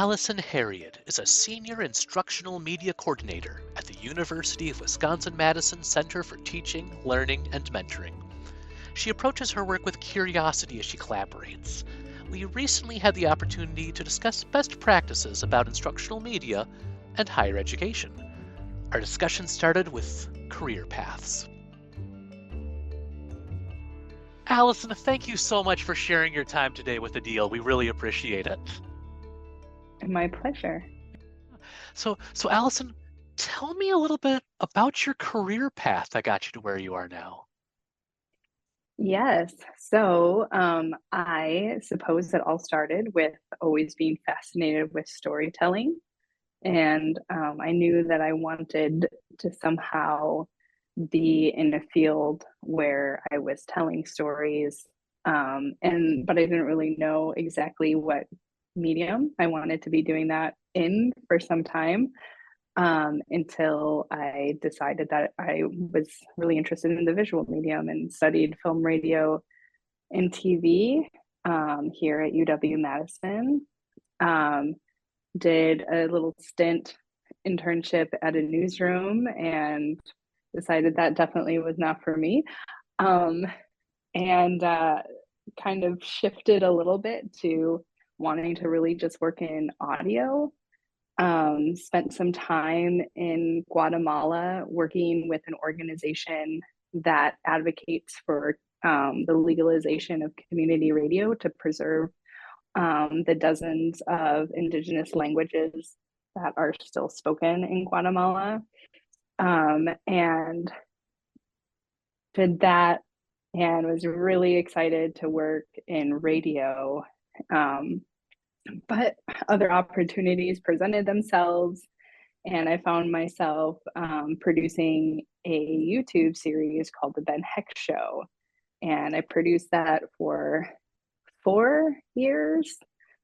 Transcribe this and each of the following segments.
Alyson Herreid is a senior instructional media coordinator at the University of Wisconsin-Madison Center for Teaching, Learning, and Mentoring. She approaches her work with curiosity as she collaborates. We recently had the opportunity to discuss best practices about instructional media and higher education. Our discussion started with career paths. Alyson, thank you so much for sharing your time today with ADEIL. We really appreciate it. My pleasure. So Alyson, tell me a little bit about your career path that got you to where you are now. Yes. So I suppose it all started with always being fascinated with storytelling. And I knew that I wanted to somehow be in a field where I was telling stories. But I didn't really know exactly what medium I wanted to be doing that in for some time. Until I decided that I was really interested in the visual medium and studied film, radio, and TV here at UW-Madison. Did a little stint internship at a newsroom and decided that definitely was not for me. Um, and kind of shifted a little bit to wanting to really just work in audio. Spent some time in Guatemala working with an organization that advocates for the legalization of community radio to preserve the dozens of indigenous languages that are still spoken in Guatemala. And did that and was really excited to work in radio. But other opportunities presented themselves, and I found myself producing a YouTube series called The Ben Heck Show. And I produced that for 4 years,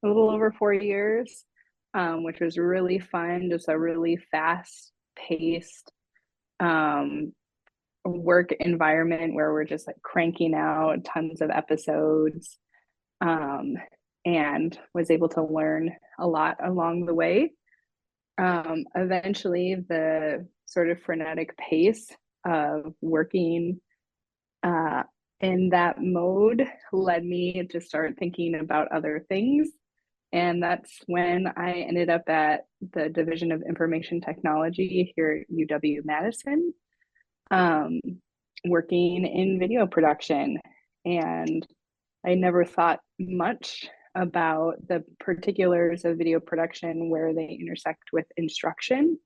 a little over 4 years, which was really fun, just a really fast paced work environment where we're just like cranking out tons of episodes. And was able to learn a lot along the way. Eventually, the sort of frenetic pace of working in that mode led me to start thinking about other things. And that's when I ended up at the Division of Information Technology here at UW-Madison, working in video production. And I never thought much about the particulars of video production where they intersect with instruction.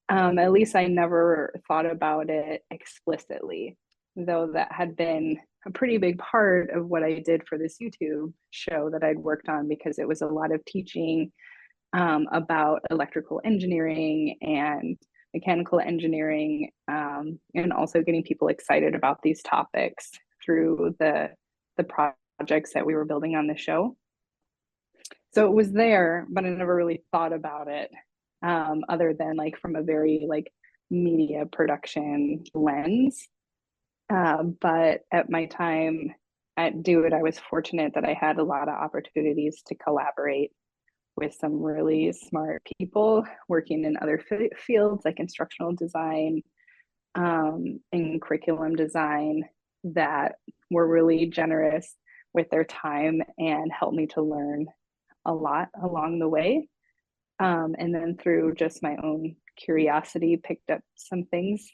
At least I never thought about it explicitly, though that had been a pretty big part of what I did for this YouTube show that I'd worked on, because it was a lot of teaching about electrical engineering and mechanical engineering, and also getting people excited about these topics through the projects that we were building on the show. So it was there, but I never really thought about it other than like from a very like media production lens. But at my time at Do It, I was fortunate that I had a lot of opportunities to collaborate with some really smart people working in other fields like instructional design and curriculum design that were really generous with their time and helped me to learn a lot along the way. And then through just my own curiosity, picked up some things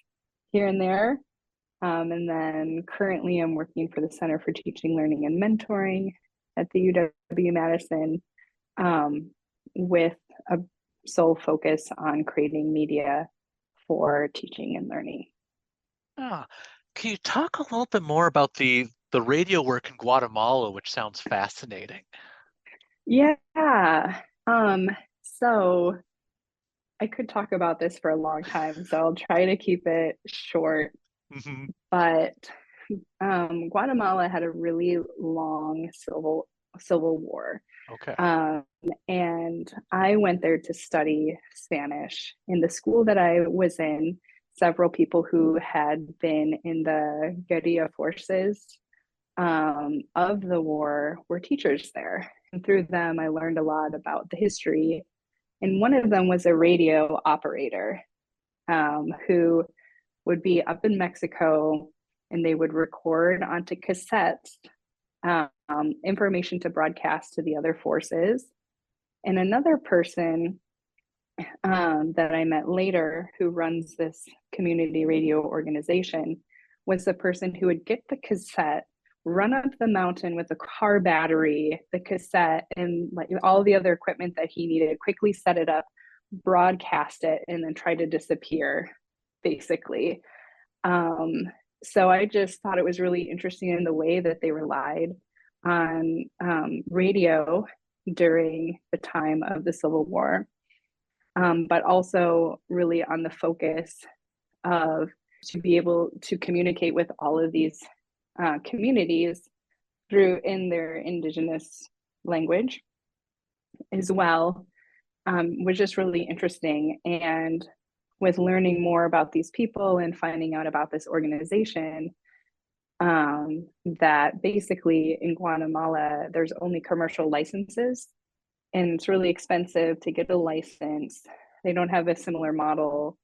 here and there. And then currently I'm working for the Center for Teaching, Learning, and Mentoring at the UW-Madison with a sole focus on creating media for teaching and learning. Can you talk a little bit more about the radio work in Guatemala, which sounds fascinating? Yeah. So I could talk about this for a long time, so I'll try to keep it short. Mm-hmm. But Guatemala had a really long civil war. Okay. And I went there to study Spanish. In the school that I was in, several people who had been in the guerrilla forces of the war were teachers there. And through them, I learned a lot about the history And one of them was a radio operator who would be up in Mexico, and they would record onto cassettes information to broadcast to the other forces. And another person that I met later who runs this community radio organization was the person who would get the cassette, run up the mountain with a car battery, the cassette, and like all the other equipment that he needed, quickly set it up, broadcast it, and then try to disappear, basically. So I just thought it was really interesting in the way that they relied on radio during the time of the Civil War, but also really on the focus of to be able to communicate with all of these communities through in their indigenous language as well, was just really interesting. And with learning more about these people and finding out about this organization, that basically in Guatemala, there's only commercial licenses, and it's really expensive to get a license. They don't have a similar model.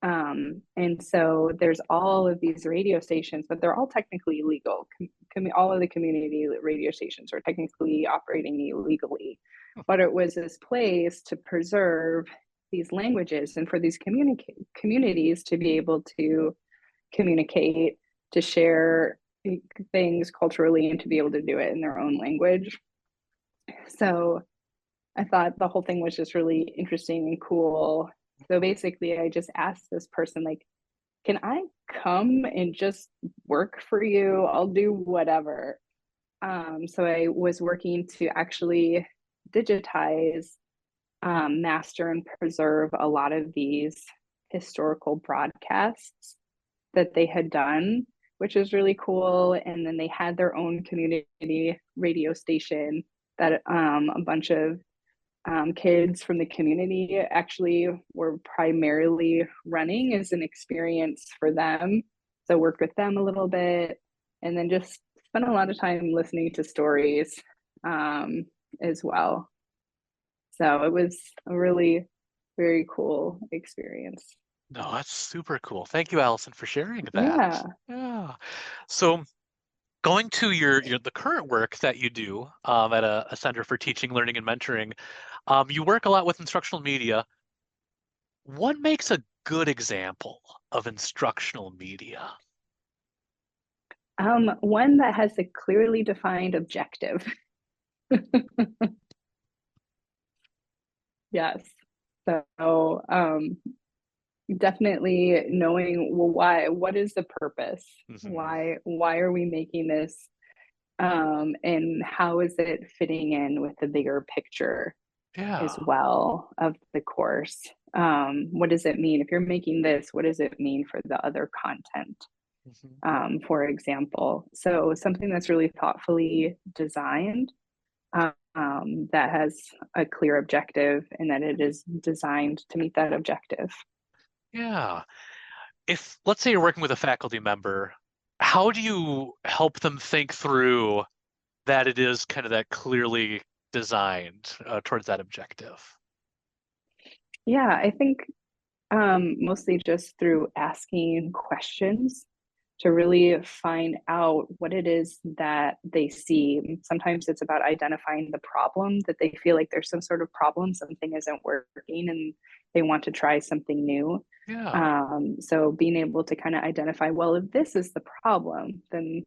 And so there's all of these radio stations, but they're all technically illegal. All of the community radio stations are technically operating illegally. But it was this place to preserve these languages and for these communities to be able to communicate, to share things culturally, and to be able to do it in their own language. So I thought the whole thing was just really interesting and cool. So basically, I just asked this person, like, can I come and just work for you? I'll do whatever. So I was working to actually digitize, master, and preserve a lot of these historical broadcasts that they had done, which is really cool. And then they had their own community radio station that a bunch of kids from the community actually were primarily running as an experience for them. So worked with them a little bit, and then just spent a lot of time listening to stories as well. So it was a really very cool experience. No, that's super cool. Thank you, Alyson, for sharing that. Yeah. Yeah. So going to your the current work that you do at a Center for Teaching, Learning, and Mentoring, you work a lot with instructional media. What makes a good example of instructional media? One that has a clearly defined objective. Yes. So definitely knowing, well, what is the purpose? Mm-hmm. Why are we making this? And how is it fitting in with the bigger picture as Yeah. well of the course? What does it mean? If you're making this, what does it mean for the other content? Mm-hmm. For example, so something that's really thoughtfully designed, that has a clear objective, and that it is designed to meet that objective. Yeah. If, let's say you're working with a faculty member, how do you help them think through that it is kind of that clearly designed towards that objective? Yeah, I think mostly just through asking questions to really find out what it is that they see. Sometimes it's about identifying the problem, that they feel like there's some sort of problem, something isn't working, and they want to try something new. Yeah. So being able to kind of identify, well, if this is the problem, then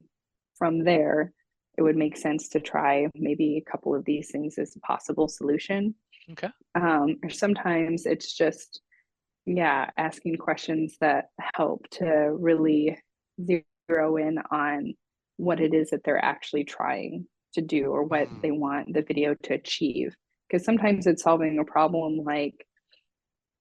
from there, it would make sense to try maybe a couple of these things as a possible solution. Okay. Or sometimes it's just, yeah, asking questions that help to really zero in on what it is that they're actually trying to do or what they want the video to achieve. Because sometimes it's solving a problem like,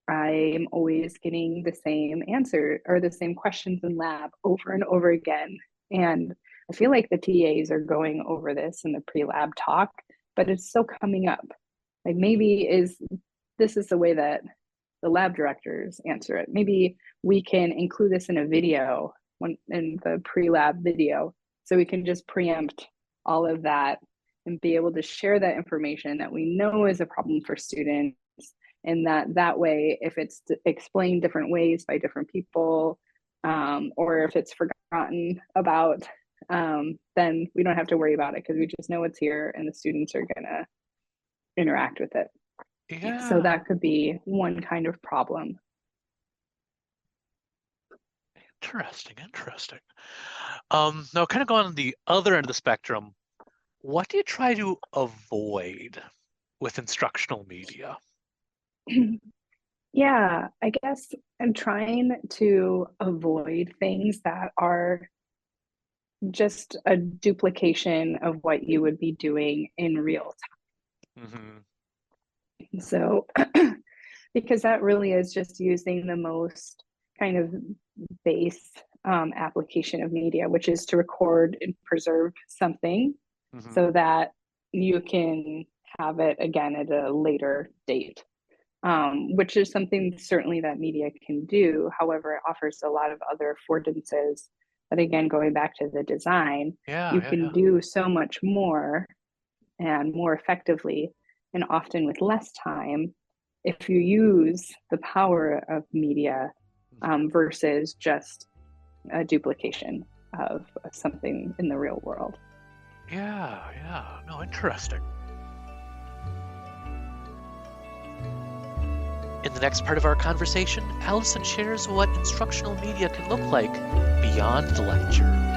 I'm always getting the same answer or the same questions in lab over and over again. And I feel like the TAs are going over this in the pre-lab talk, but it's still coming up. Like maybe this is the way that the lab directors answer it. Maybe we can include this in a video, in the pre-lab video, so we can just preempt all of that and be able to share that information that we know is a problem for students And that way, if it's explained different ways by different people, or if it's forgotten about, then we don't have to worry about it because we just know it's here and the students are going to interact with it. Yeah. So that could be one kind of problem. Interesting. Now, kind of going on the other end of the spectrum, what do you try to avoid with instructional media? Yeah, I guess I'm trying to avoid things that are just a duplication of what you would be doing in real time. Mm-hmm. So, because that really is just using the most kind of base application of media, which is to record and preserve something Mm-hmm. so that you can have it again at a later date, which is something certainly that media can do. However, it offers a lot of other affordances that, again, going back to the design, you can do so much more and more effectively, and often with less time, if you use the power of media versus just a duplication of something in the real world. Yeah. No, interesting. In the next part of our conversation, Alyson shares what instructional media can look like beyond the lecture.